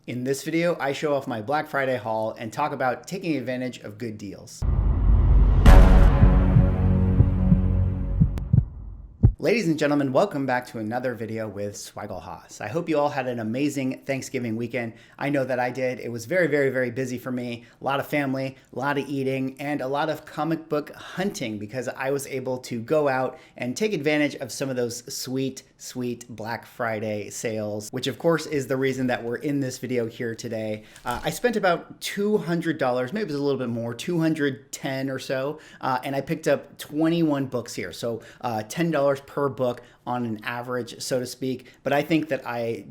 In this video, I show off my Black Friday haul and talk about taking advantage of good deals. Ladies and gentlemen, welcome back to another video with Swaggle Haas. I hope you all had an amazing Thanksgiving weekend. I know that I did. It was very busy for me. A lot of family, a lot of eating, and a lot of comic book hunting because I was able to go out and take advantage of some of those sweet Black Friday sales, which of course is the reason that we're in this video here today. I spent about $200, maybe it was a little bit more, $210 or so, and I picked up 21 books here. So $10 per book on an average, so to speak. But I think that I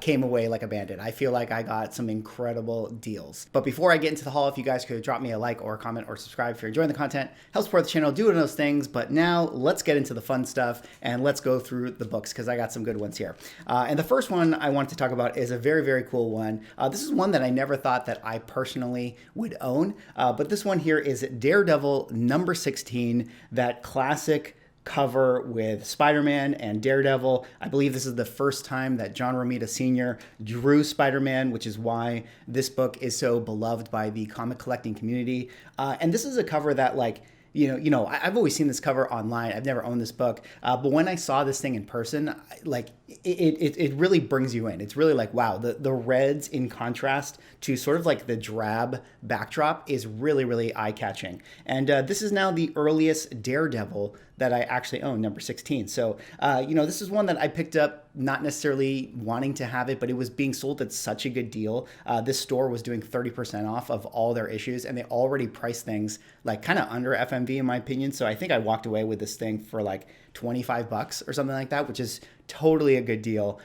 came away like a bandit. I feel like I got some incredible deals. But before I get into the haul, if you guys could drop me a like or a comment or subscribe if you're enjoying the content, help support the channel, do one of those things. But now let's get into the fun stuff and let's go through the books because I got some good ones here. And the first one I want to talk about is a very cool one. This is one that I never thought that I personally would own. But this one here is Daredevil Number 16, that classic cover with Spider-Man and Daredevil. I believe this is the first time that John Romita Sr. drew Spider-Man, which is why this book is so beloved by the comic collecting community. And this is a cover that, like, I've always seen this cover online. I've never owned this book, but when I saw this thing in person, like it really brings you in. It's really like, wow, the reds in contrast to sort of like the drab backdrop is really eye-catching. And this is now the earliest Daredevil that I actually own, number 16. So, this is one that I picked up not necessarily wanting to have it, but it was being sold at such a good deal. This store was doing 30% off of all their issues, and they already priced things like kind of under FMV in my opinion. So I think I walked away with this thing for like 25 bucks or something like that, which is totally a good deal.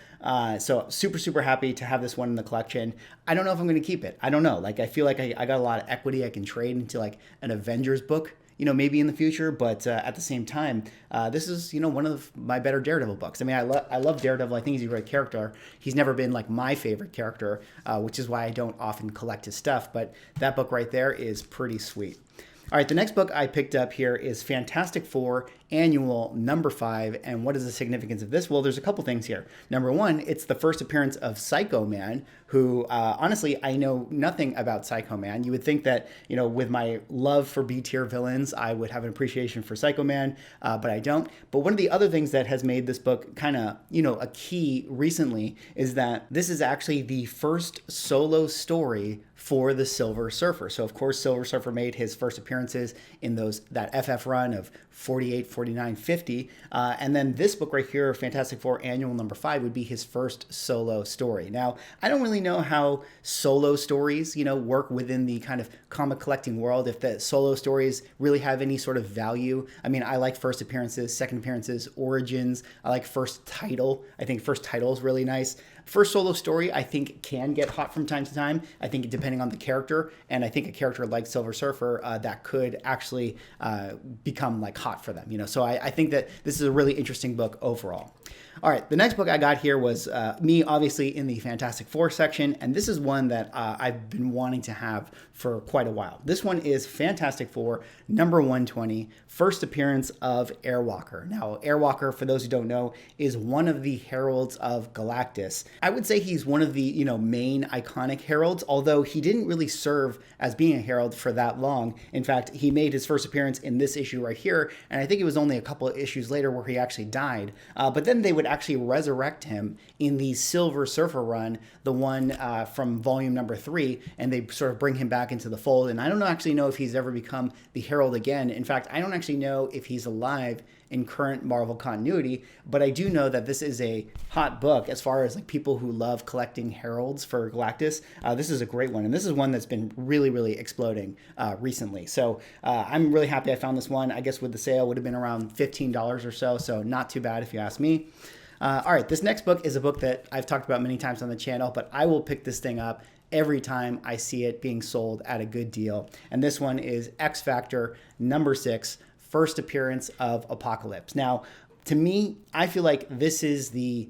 So super happy to have this one in the collection. I don't know if I'm going to keep it. I don't know. Like, I feel like I got a lot of equity I can trade into like an Avengers book, maybe in the future, but at the same time, this is, one of my better Daredevil books. I mean, I love Daredevil. I think he's a great character. He's never been like my favorite character, which is why I don't often collect his stuff, but that book right there is pretty sweet. All right, the next book I picked up here is Fantastic Four Annual Number 5. And what is the significance of this? Well, there's a couple things here. Number one, it's the first appearance of Psycho Man, who honestly, I know nothing about Psycho Man. You would think that, with my love for B-tier villains, I would have an appreciation for Psycho Man, but I don't. But one of the other things that has made this book kind of, a key recently is that this is actually the first solo story for the Silver Surfer. So of course, Silver Surfer made his first appearances in that FF run of 48, 49, 50. And then this book right here, Fantastic Four Annual Number 5, would be his first solo story. Now, I don't really know how solo stories, work within the kind of comic collecting world, if the solo stories really have any sort of value. I mean, I like first appearances, second appearances, origins. I like first title. I think first title is really nice. First solo story, I think, can get hot from time to time. I think depending on the character, and I think a character like Silver Surfer that could actually become like hot for them. So I think that this is a really interesting book overall. All right, the next book I got here was me, obviously, in the Fantastic Four section, and this is one that I've been wanting to have for quite a while. This one is Fantastic Four number 120, first appearance of Airwalker. Now, Airwalker, for those who don't know, is one of the heralds of Galactus. I would say he's one of the, main iconic heralds, although he didn't really serve as being a herald for that long. In fact, he made his first appearance in this issue right here, and I think it was only a couple of issues later where he actually died. But then they would actually resurrect him in the Silver Surfer run, the one from volume number 3, and they sort of bring him back into the fold. And I don't actually know if he's ever become the herald again. In fact, I don't actually know if he's alive in current Marvel continuity, but I do know that this is a hot book as far as like people who love collecting heralds for Galactus. This is a great one, and this is one that's been really exploding recently. So I'm really happy I found this one. I guess with the sale would have been around $15 or so, so not too bad if you ask me. All right, this next book is a book that I've talked about many times on the channel, but I will pick this thing up every time I see it being sold at a good deal. And this one is X Factor number 6, first appearance of Apocalypse. Now, to me, I feel like this is the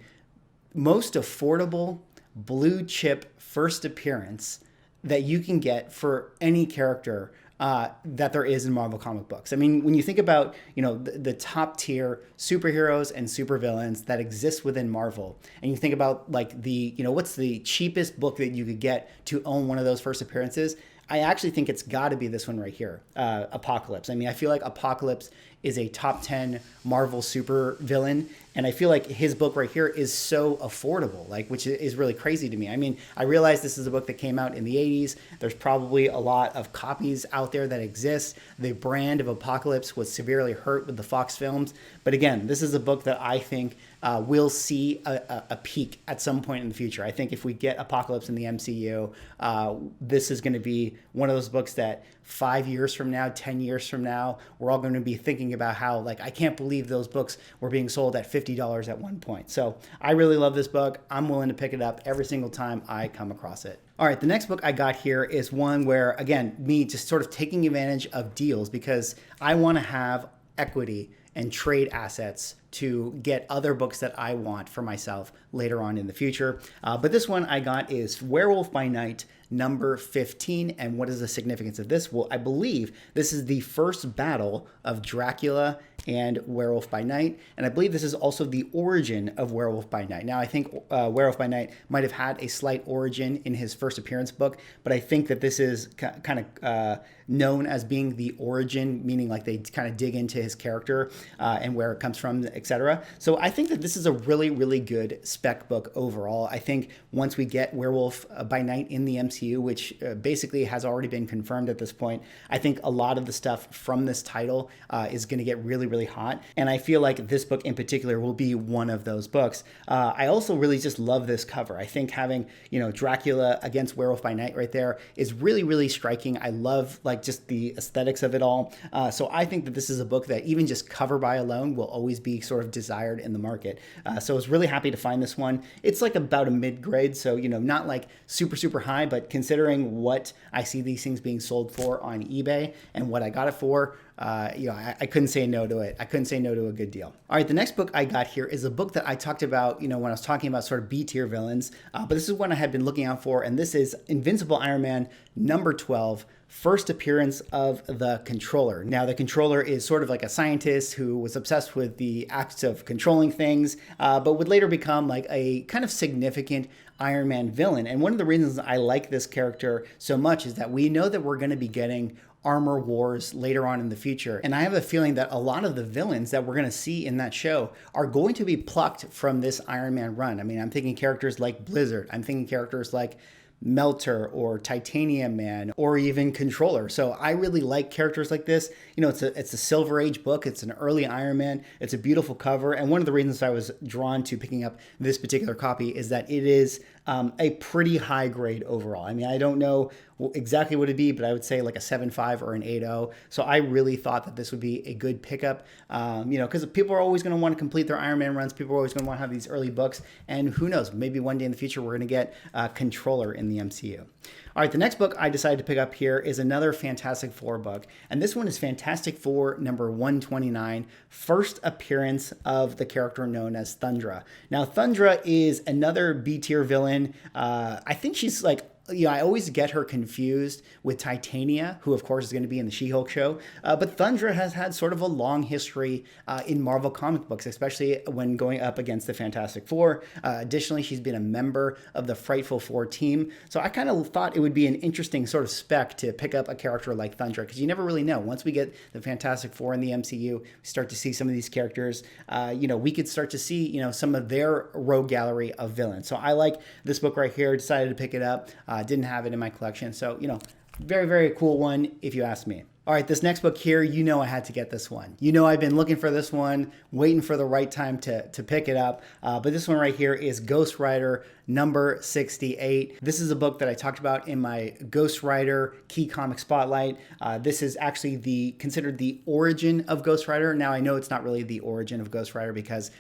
most affordable blue chip first appearance that you can get for any character that there is in Marvel comic books. I mean, when you think about, the top tier superheroes and supervillains that exist within Marvel, and you think about like what's the cheapest book that you could get to own one of those first appearances, I actually think it's got to be this one right here, Apocalypse. I mean, I feel like Apocalypse is a top 10 Marvel super villain, and I feel like his book right here is so affordable, which is really crazy to me. I mean, I realize this is a book that came out in the 80s. There's probably a lot of copies out there that exist. The brand of Apocalypse was severely hurt with the Fox films, but again, this is a book that I think we'll see a peak at some point in the future. I think if we get Apocalypse in the MCU, this is going to be one of those books that 5 years from now, 10 years from now, we're all going to be thinking about how, I can't believe those books were being sold at $50 at one point. So I really love this book. I'm willing to pick it up every single time I come across it. All right, the next book I got here is one where, again, me just sort of taking advantage of deals because I want to have equity and trade assets to get other books that I want for myself later on in the future. But this one I got is Werewolf by Night, number 15. And what is the significance of this? Well, I believe this is the first battle of Dracula and Werewolf by Night. And I believe this is also the origin of Werewolf by Night. Now, I think Werewolf by Night might have had a slight origin in his first appearance book, but I think that this is kind of known as being the origin, meaning like they kind of dig into his character and where it comes from, etc. So I think that this is a really, really good spec book overall. I think once we get Werewolf by Night in the MCU, which basically has already been confirmed at this point, I think a lot of the stuff from this title is going to get really, really hot. And I feel like this book in particular will be one of those books. I also really just love this cover. I think having, Dracula against Werewolf by Night right there is really, really striking. I love just the aesthetics of it all. So I think that this is a book that even just cover by alone will always be sort of desired in the market. So I was really happy to find this one. It's about a mid-grade, so not super, super high, but considering what I see these things being sold for on eBay and what I got it for, I couldn't say no to it. I couldn't say no to a good deal. All right, the next book I got here is a book that I talked about, when I was talking about sort of B-tier villains, but this is one I had been looking out for, and this is Invincible Iron Man, number 12, first appearance of the Controller. Now, the Controller is sort of like a scientist who was obsessed with the acts of controlling things, but would later become a kind of significant Iron Man villain. And one of the reasons I like this character so much is that we know that we're going to be getting Armor Wars later on in the future. And I have a feeling that a lot of the villains that we're going to see in that show are going to be plucked from this Iron Man run. I mean, I'm thinking characters like Blizzard. I'm thinking characters like Melter or Titanium Man or even Controller. So I really like characters like this. It's a Silver Age book. It's an early Iron Man. It's a beautiful cover. And one of the reasons I was drawn to picking up this particular copy is that it is a pretty high grade overall. I mean, I don't know exactly what it'd be, but I would say like a 7.5 or an 8.0. So I really thought that this would be a good pickup, because people are always going to want to complete their Iron Man runs. People are always going to want to have these early books. And who knows, maybe one day in the future, we're going to get Controller in the MCU. All right, the next book I decided to pick up here is another Fantastic Four book. And this one is Fantastic Four number 129, first appearance of the character known as Thundra. Now, Thundra is another B-tier villain. I think she's I always get her confused with Titania, who of course is going to be in the She-Hulk show. But Thundra has had sort of a long history in Marvel comic books, especially when going up against the Fantastic Four. Additionally, she's been a member of the Frightful Four team. So I kind of thought it would be an interesting sort of spec to pick up a character like Thundra, because you never really know. Once we get the Fantastic Four in the MCU, we start to see some of these characters, we could start to see, some of their rogue gallery of villains. So I like this book right here, decided to pick it up. Didn't have it in my collection. So, very, very cool one if you ask me. All right, this next book here, I had to get this one. I've been looking for this one, waiting for the right time to pick it up. But this one right here is Ghostwriter Number 68. This is a book that I talked about in my Ghostwriter Key Comic Spotlight. This is actually considered the origin of Ghostwriter. Now, I know it's not really the origin of Ghostwriter because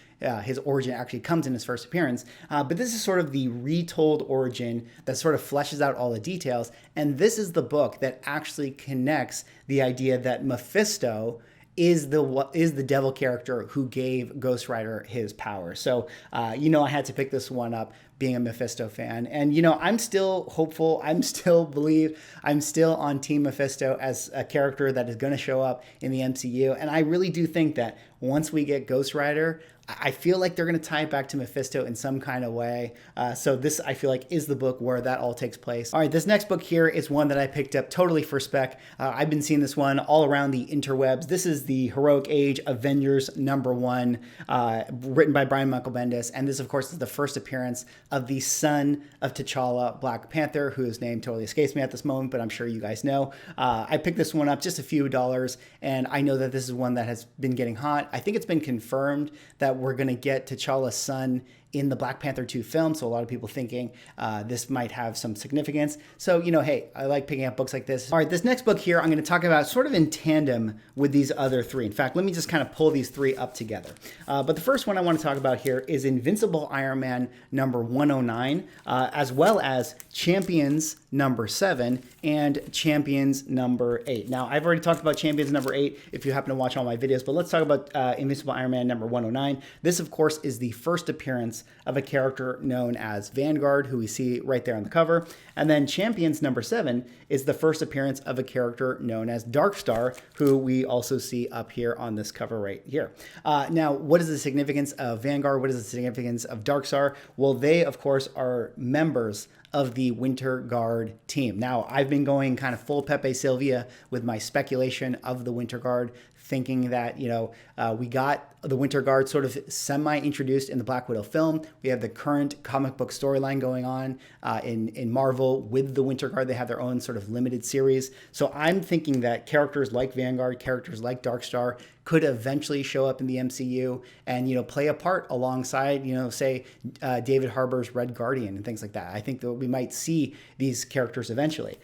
his origin actually comes in his first appearance. But this is sort of the retold origin that sort of fleshes out all the details. And this is the book that actually connects the idea that Mephisto is the devil character who gave Ghostwriter his power. So, I had to pick this one up. being a Mephisto fan. And, I'm still hopeful. I'm still on Team Mephisto as a character that is going to show up in the MCU. And I really do think that once we get Ghostwriter, I feel like they're going to tie it back to Mephisto in some kind of way. So this, I feel like, is the book where that all takes place. All right, this next book here is one that I picked up totally for Spec. I've been seeing this one all around the interwebs. This is the Heroic Age Avengers #1, written by Brian Michael Bendis. And this, of course, is the first appearance of the son of T'Challa, Black Panther, whose name totally escapes me at this moment, but I'm sure you guys know. I picked this one up just a few dollars, and I know that this is one that has been getting hot. I think it's been confirmed that we're going to get T'Challa's son in the Black Panther 2 film, so a lot of people thinking this might have some significance. So, hey, I like picking up books like this. All right, this next book here I'm going to talk about sort of in tandem with these other three. In fact, let me just kind of pull these three up together. But the first one I want to talk about here is Invincible Iron Man #109, as well as Champions #7 and Champions #8. Now, I've already talked about Champions #8 if you happen to watch all my videos, but let's talk about Invincible Iron Man #109. This, of course, is the first appearance of a character known as Vanguard, who we see right there on the cover. And then Champions #7 is the first appearance of a character known as Darkstar, who we also see up here on this cover right here. Now, what is the significance of Vanguard? What is the significance of Darkstar? Well, they, of course, are members of the Winter Guard team. Now, I've been going kind of full Pepe Sylvia with my speculation of the Winter Guard, thinking that, we got the Winter Guard sort of semi-introduced in the Black Widow film. We have the current comic book storyline going on in Marvel with the Winter Guard. They have their own sort of limited series. So I'm thinking that characters like Vanguard, characters like Darkstar could eventually show up in the MCU and, play a part alongside, say, David Harbour's Red Guardian and things like that. I think that we might see these characters eventually.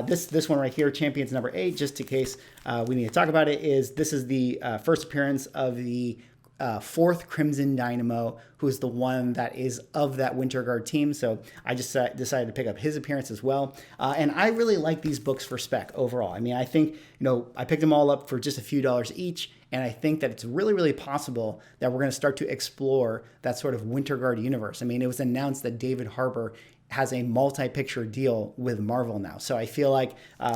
This one right here, Champions #8, just in case we need to talk about it, this is the first appearance of the fourth Crimson Dynamo, who is the one that is of that Winter Guard team. So I just decided to pick up his appearance as well. And I really like these books for Spec overall. I mean, I think, I picked them all up for just a few dollars each. And I think that it's really, really possible that we're going to start to explore that sort of Winter Guard universe. I mean, it was announced that David Harbour has a multi-picture deal with Marvel now. So I feel like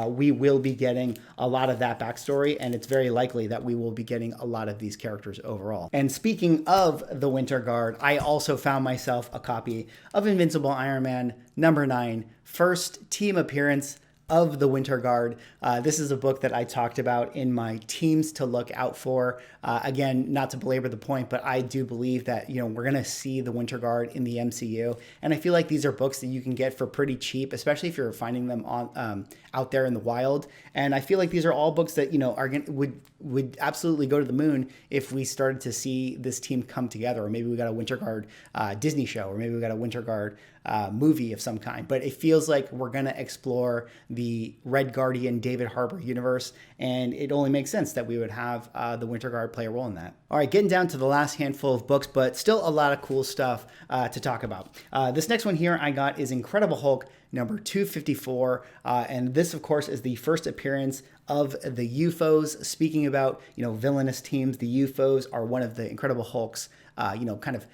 we will be getting a lot of that backstory, and it's very likely that we will be getting a lot of these characters overall. And speaking of the Winter Guard, I also found myself a copy of Invincible Iron Man #9, first team appearance of the Winter Guard. This is a book that I talked about in my teams to look out for. Again, not to belabor the point, but I do believe that, we're going to see the Winter Guard in the MCU. And I feel like these are books that you can get for pretty cheap, especially if you're finding them on out there in the wild. And I feel like these are all books that, would absolutely go to the moon if we started to see this team come together. Or maybe we got a Winter Guard Disney show, or maybe we got a Winter Guard movie of some kind. But it feels like we're going to explore the Red Guardian David Harbour universe, and it only makes sense that we would have the Winter Guard play a role in that. All right, getting down to the last handful of books, but still a lot of cool stuff to talk about. This next one here I got is Incredible Hulk #254, and this, of course, is the first appearance of the UFOs. Speaking about, villainous teams, the UFOs are one of the Incredible Hulk's kind of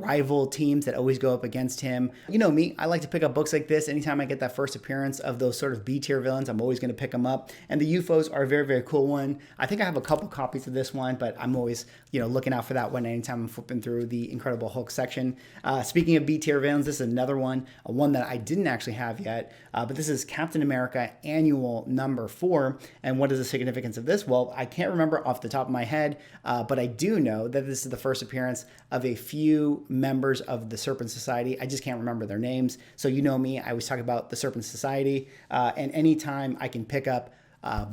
rival teams that always go up against him. You know me, I like to pick up books like this. Anytime I get that first appearance of those sort of B-tier villains, I'm always going to pick them up. And the UFOs are a very, very cool one. I think I have a couple copies of this one, but I'm always, looking out for that one anytime I'm flipping through the Incredible Hulk section. Speaking of B-tier villains, this is another one that I didn't actually have yet, but this is Captain America Annual Number 4. And what is the significance of this? Well, I can't remember off the top of my head, but I do know that this is the first appearance of a few members of the Serpent Society. I just can't remember their names. So you know me, I always talk about the Serpent Society. And anytime I can pick up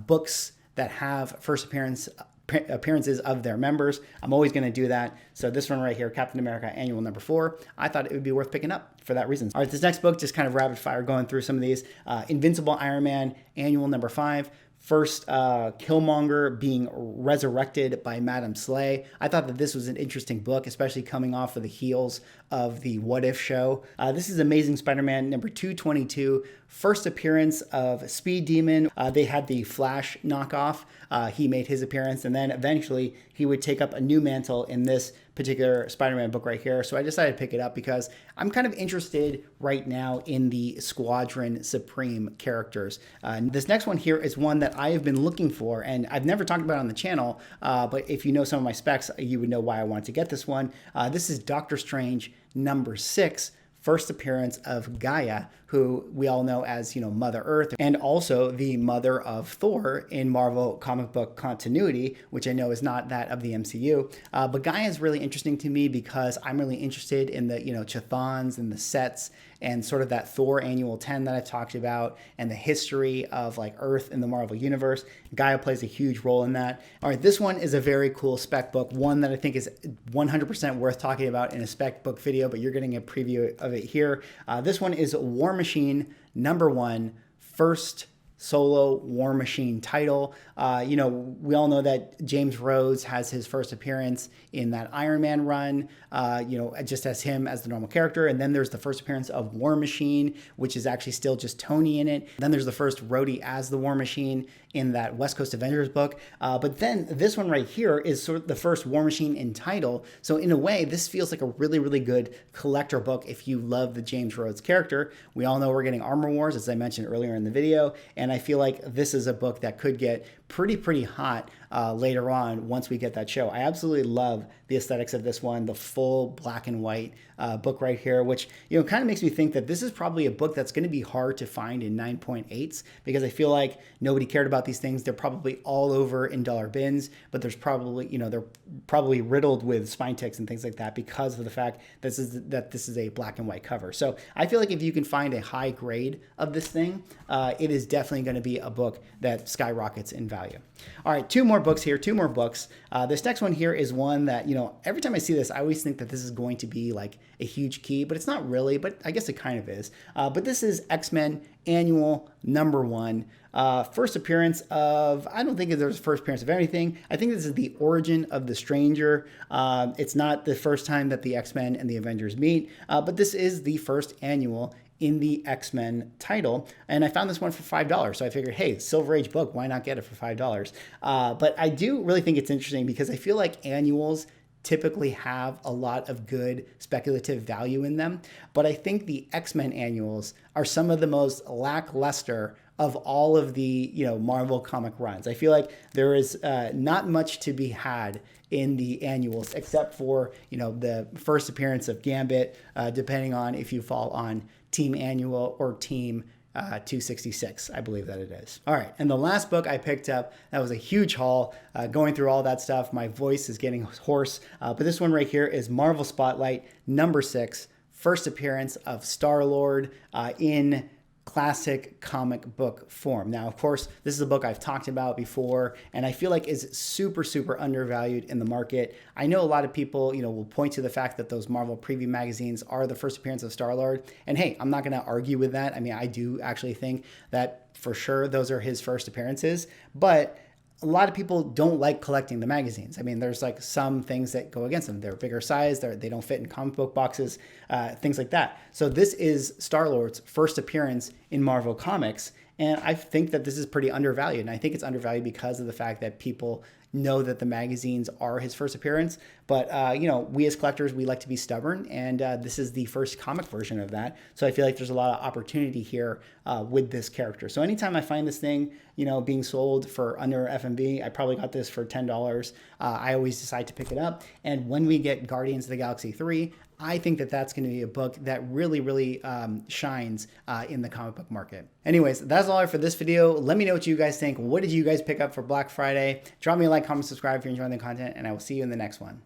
books that have first appearances of their members, I'm always going to do that. So this one right here, Captain America Annual Number 4, I thought it would be worth picking up for that reason. All right, this next book, just kind of rapid fire going through some of these. Invincible Iron Man Annual Number 5. First, Killmonger being resurrected by Madame Slay. I thought that this was an interesting book, especially coming off of the heels of the What If show. This is Amazing Spider-Man number 222. First appearance of Speed Demon. They had the Flash knockoff. He made his appearance, and then eventually he would take up a new mantle in this particular Spider-Man book right here. So I decided to pick it up because I'm kind of interested right now in the Squadron Supreme characters. This next one here is one that I have been looking for, and I've never talked about it on the channel, but if you know some of my specs, you would know why I wanted to get this one. This is Doctor Strange number 6, first appearance of Gaia, who we all know as, Mother Earth, and also the mother of Thor in Marvel comic book continuity, which I know is not that of the MCU. But Gaia is really interesting to me because I'm really interested in the, Chthons and the sets and sort of that Thor Annual 10 that I've talked about and the history of like Earth in the Marvel Universe. Gaia plays a huge role in that. All right, this one is a very cool spec book, one that I think is 100% worth talking about in a spec book video, but you're getting a preview of it here. This one is War Machine number 1, first solo War Machine title. We all know that James Rhodes has his first appearance in that Iron Man run, just as him as the normal character. And then there's the first appearance of War Machine, which is actually still just Tony in it. Then there's the first Rhodey as the War Machine in that West Coast Avengers book. But then this one right here is sort of the first War Machine in title. So in a way, this feels like a really, really good collector book if you love the James Rhodes character. We all know we're getting Armor Wars, as I mentioned earlier in the video, and I feel like this is a book that could get pretty hot later on once we get that show. I absolutely love the aesthetics of this one, the full black and white book right here, which kind of makes me think that this is probably a book that's going to be hard to find in 9.8s because I feel like nobody cared about these things. They're probably all over in dollar bins, but there's probably, they're probably riddled with spine ticks and things like that because of the fact that this is a black and white cover. So I feel like if you can find a high grade of this thing, it is definitely going to be a book that skyrockets in value. All right, two more books here, two more books. This next one here is one that, every time I see this, I always think that this is going to be like a huge key, but it's not really, but I guess it kind of is. But this is X-Men Annual number 1. First appearance of, I don't think there's first appearance of anything. I think this is the origin of the Stranger. It's not the first time that the X-Men and the Avengers meet, but this is the first annual in the X-Men title. And I found this one for $5. So I figured, hey, Silver Age book, why not get it for $5? But I do really think it's interesting because I feel like annuals typically have a lot of good speculative value in them. But I think the X-Men annuals are some of the most lackluster of all of the Marvel comic runs. I feel like there is not much to be had in the annuals except for the first appearance of Gambit, depending on if you fall on Team Annual or Team 266, I believe that it is. All right, and the last book I picked up, that was a huge haul, going through all that stuff. My voice is getting hoarse, but this one right here is Marvel Spotlight number 6, first appearance of Star-Lord in classic comic book form. Now, of course, this is a book I've talked about before, and I feel like is super undervalued in the market. I know a lot of people, will point to the fact that those Marvel preview magazines are the first appearance of Star-Lord. And hey, I'm not going to argue with that. I mean, I do actually think that for sure those are his first appearances, but a lot of people don't like collecting the magazines. I mean, there's like some things that go against them. They're bigger size, they don't fit in comic book boxes, things like that. So this is Star-Lord's first appearance in Marvel Comics, and I think that this is pretty undervalued. And I think it's undervalued because of the fact that people know that the magazines are his first appearance. But, we as collectors, we like to be stubborn, and this is the first comic version of that. So I feel like there's a lot of opportunity here with this character. So anytime I find this thing, being sold for under FMV, I probably got this for $10. I always decide to pick it up. And when we get Guardians of the Galaxy 3, I think that that's going to be a book that really shines in the comic book market. Anyways, that's all for this video. Let me know what you guys think. What did you guys pick up for Black Friday? Drop me a like, comment, subscribe if you're enjoying the content, and I will see you in the next one.